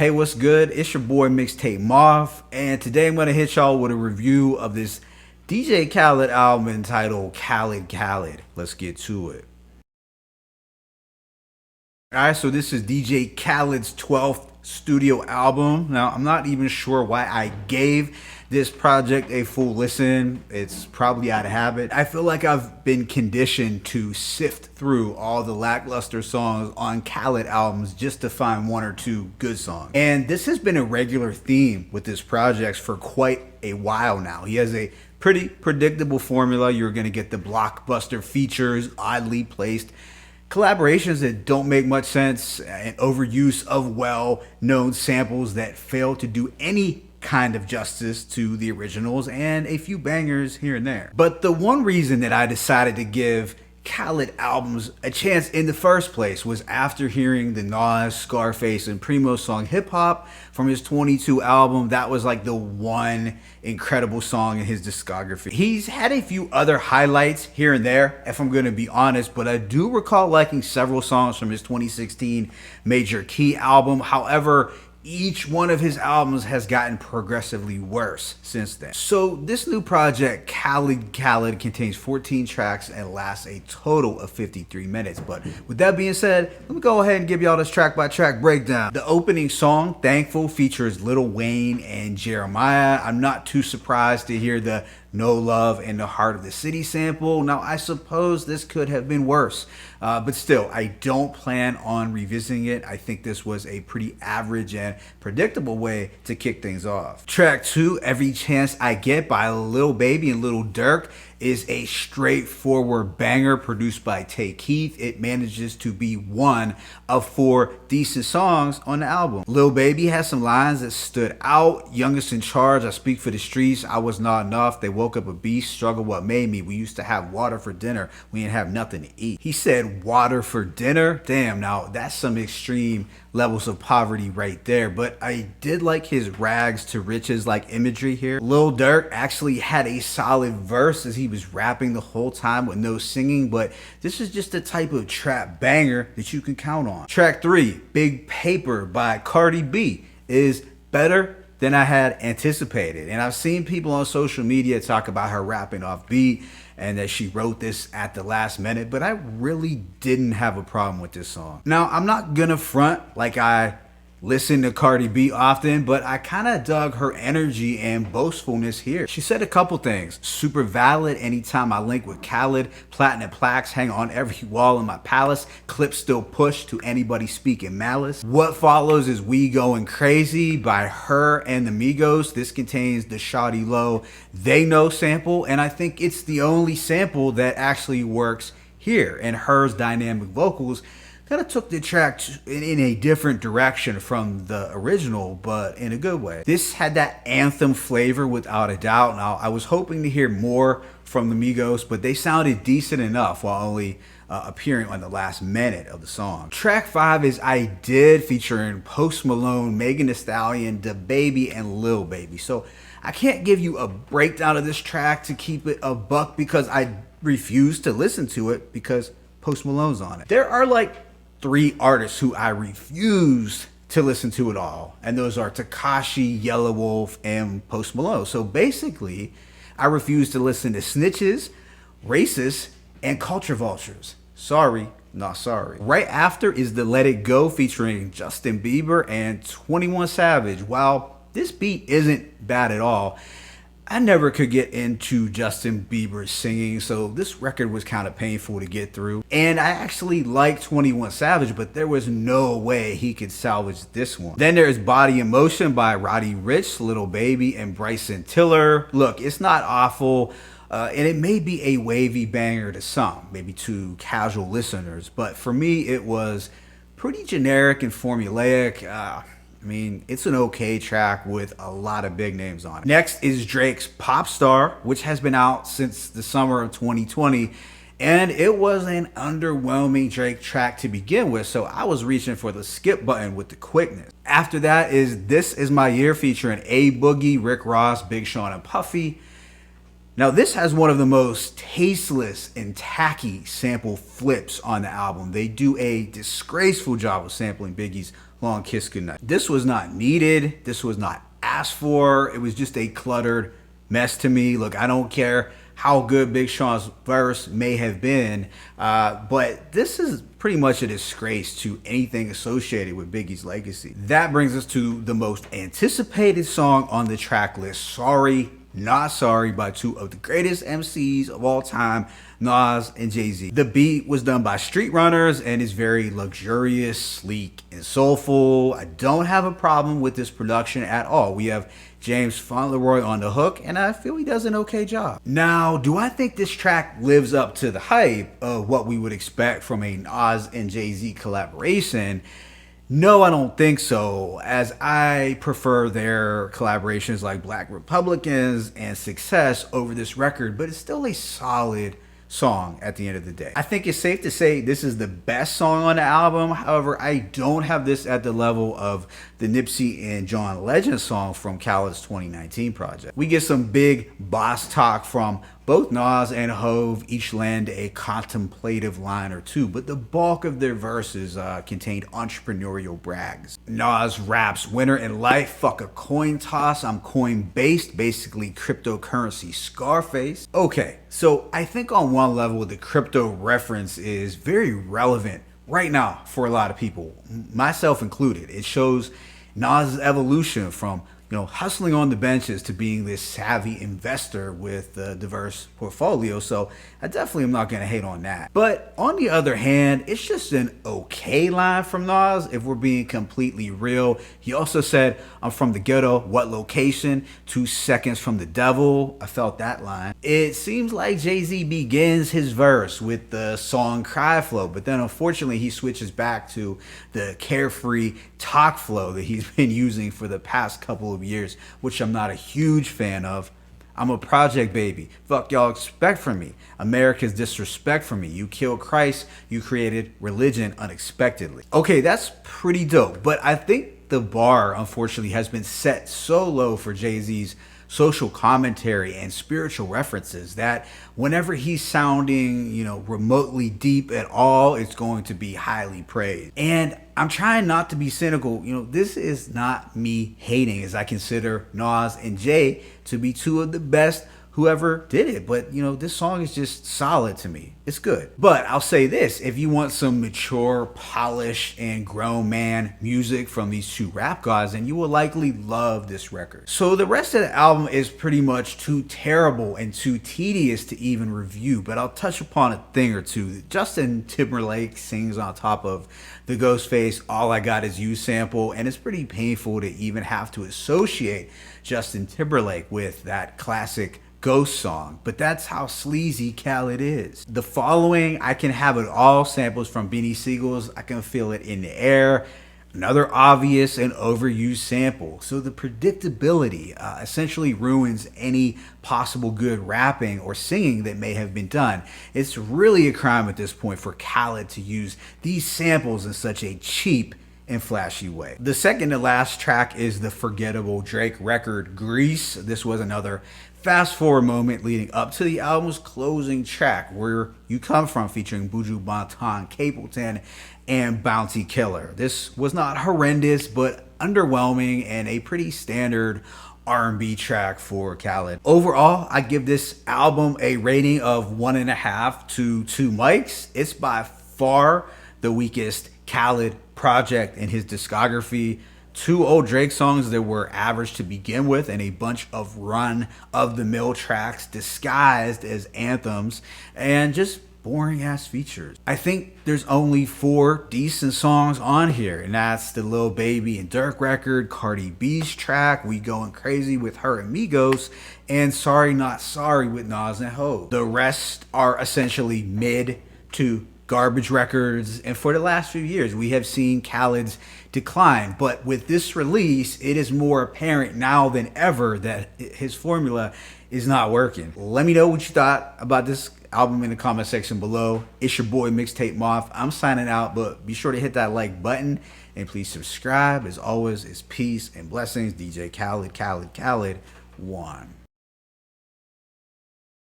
Hey, what's good? It's your boy Mixtape Moth, and today I'm gonna hit y'all with a review of this DJ Khaled album entitled Khaled Khaled. Let's get to it. Alright, so this is DJ Khaled's 12th studio album. Now, I'm not even sure why I gave this project a full listen. It's probably out of habit. I feel like I've been conditioned to sift through all the lackluster songs on Khaled albums just to find one or two good songs. And this has been a regular theme with his projects for quite a while now. He has a pretty predictable formula. You're gonna get the blockbuster features, oddly placed collaborations that don't make much sense, and overuse of well-known samples that fail to do any kind of justice to the originals, and a few bangers here and there. But the one reason that I decided to give Khaled albums a chance in the first place was after hearing the Nas, Scarface, and Primo song Hip Hop from his 22 album. That was like the one incredible song in his discography. He's had a few other highlights here and there, if I'm going to be honest, but I do recall liking several songs from his 2016 Major Key album. However, each one of his albums has gotten progressively worse since then. So this new project, Khaled Khaled, contains 14 tracks and lasts a total of 53 minutes. But with that being said, let me go ahead and give y'all this track by track breakdown. The opening song, Thankful, features Lil Wayne and Jeremiah. I'm not too surprised to hear the No Love in the Heart of the City sample. Now, I suppose this could have been worse, but still, I don't plan on revisiting it. I think this was a pretty average and predictable way to kick things off. Track 2, Every Chance I Get by Lil Baby and Lil Durk, is a straightforward banger produced by Tay Keith. It manages to be one of 4 decent songs on the album. Lil Baby has some lines that stood out. Youngest in charge, I speak for the streets, I was not enough, they woke up a beast, struggle what made me, we used to have water for dinner, we didn't have nothing to eat. He said water for dinner? Damn, now that's some extreme levels of poverty right there, but I did like his rags to riches like imagery here. Lil Durk actually had a solid verse as he was rapping the whole time with no singing, but this is just the type of trap banger that you can count on. Track 3, Big Paper by Cardi B, is better than I had anticipated, and I've seen people on social media talk about her rapping off beat and that she wrote this at the last minute, but I really didn't have a problem with this song. Now, I'm not gonna front like I listen to Cardi B often, but I kind of dug her energy and boastfulness here. She said a couple things. Super valid anytime I link with Khaled. Platinum plaques hang on every wall in my palace. Clips still push to anybody speaking malice. What follows is We Going Crazy by H.E.R and the Migos. This contains the Shawty Low They Know sample, and I think it's the only sample that actually works here. And H.E.R's dynamic vocals kind of took the track in a different direction from the original, but in a good way. This had that anthem flavor without a doubt. Now, I was hoping to hear more from the Migos, but they sounded decent enough while only appearing on the last minute of the song. Track 5 is I Did, featuring Post Malone, Megan Thee Stallion, DaBaby, and Lil Baby. So I can't give you a breakdown of this track to keep it a buck because I refuse to listen to it because Post Malone's on it. There are like 3 artists who I refuse to listen to at all, and those are Tekashi, Yellow Wolf, and Post Malone. So basically, I refuse to listen to snitches, racists, and culture vultures. Sorry, not sorry. Right after is the Let It Go featuring Justin Bieber and 21 Savage. While this beat isn't bad at all, I never could get into Justin Bieber's singing, so this record was kind of painful to get through. And I actually like 21 Savage, but there was no way he could salvage this one. Then there's Body in Motion by Roddy Ricch, Lil Baby, and Bryson Tiller. Look, it's not awful, and it may be a wavy banger to some, maybe to casual listeners, but for me, it was pretty generic and formulaic. I mean, it's an okay track with a lot of big names on it. Next is Drake's Pop Star, which has been out since the summer of 2020, and it was an underwhelming Drake track to begin with, so I was reaching for the skip button with the quickness. After that is This Is My Year featuring A Boogie, Rick Ross, Big Sean, and Puffy. Now, this has one of the most tasteless and tacky sample flips on the album. They do a disgraceful job of sampling Biggie's Long Kiss Goodnight. This was not needed. This was not asked for. It was just a cluttered mess to me. Look, I don't care how good Big Sean's verse may have been, but this is pretty much a disgrace to anything associated with Biggie's legacy. That brings us to the most anticipated song on the track list, Sorry Not Sorry, by two of the greatest MCs of all time, Nas and Jay-Z. The beat was done by Street Runners and is very luxurious, sleek, and soulful. I don't have a problem with this production at all. We have James Fauntleroy on the hook, and I feel he does an okay job. Now, do I think this track lives up to the hype of what we would expect from a Nas and Jay-Z collaboration? No, I don't think so, as I prefer their collaborations like Black Republicans and Success over this record, but it's still a solid song at the end of the day. I think it's safe to say this is the best song on the album. However, I don't have this at the level of the Nipsey and John Legend song from Khaled's 2019 project. We get some big boss talk from both Nas and Hove, each land a contemplative line or two, but the bulk of their verses contained entrepreneurial brags. Nas raps, winner in life, fuck a coin toss, I'm coin based, basically cryptocurrency Scarface. Okay, so I think on one level the crypto reference is very relevant right now for a lot of people, myself included. It shows Nas' evolution from hustling on the benches to being this savvy investor with a diverse portfolio. So I definitely am not going to hate on that. But on the other hand, it's just an okay line from Nas, if we're being completely real. He also said, I'm from the ghetto, what location? 2 seconds from the devil. I felt that line. It seems like Jay-Z begins his verse with the song cry flow, but then unfortunately he switches back to the carefree talk flow that he's been using for the past couple of years, which I'm not a huge fan of. I'm a project baby. Fuck y'all expect from me. America's disrespect for me. You killed Christ. You created religion unexpectedly. Okay, that's pretty dope. But I think the bar, unfortunately, has been set so low for Jay-Z's social commentary and spiritual references that whenever he's sounding, remotely deep at all, it's going to be highly praised. And I'm trying not to be cynical. This is not me hating, as I consider Nas and Jay to be two of the best whoever did it. But, this song is just solid to me. It's good. But I'll say this, if you want some mature, polished, and grown man music from these two rap gods, then you will likely love this record. So the rest of the album is pretty much too terrible and too tedious to even review, but I'll touch upon a thing or two. Justin Timberlake sings on top of the Ghostface All I Got Is You sample, and it's pretty painful to even have to associate Justin Timberlake with that classic Ghost song, but that's how sleazy Khaled is. The following, I Can Have It All, samples from Beanie Sigel's I Can Feel It in the Air, another obvious and overused sample. So the predictability essentially ruins any possible good rapping or singing that may have been done. It's really a crime at this point for Khaled to use these samples in such a cheap and flashy way. The second to last track is the forgettable Drake record, Grease. This was another fast forward moment leading up to the album's closing track, Where You Come From, featuring Buju Banton, Capleton, and Bounty Killer. This was not horrendous, but underwhelming and a pretty standard R&B track for Khaled. Overall, I give this album a rating of 1.5 to 2 mics. It's by far the weakest Khaled project in his discography. 2 old Drake songs that were average to begin with, and a bunch of run-of-the-mill tracks disguised as anthems, and just boring ass features. I think there's only 4 decent songs on here, and that's the Lil Baby and Durk record, Cardi B's track, We Going Crazy with H.E.R and Migos, and Sorry Not Sorry with Nas and Hove. The rest are essentially mid to garbage records, and for the last few years we have seen Khaled's decline, but with this release it is more apparent now than ever that his formula is not working. Let me know what you thought about this album in the comment section below. It's your boy Mixtape Moth. I'm signing out, but be sure to hit that like button and please subscribe. As always, it's peace and blessings. DJ Khaled, Khaled, Khaled, 1.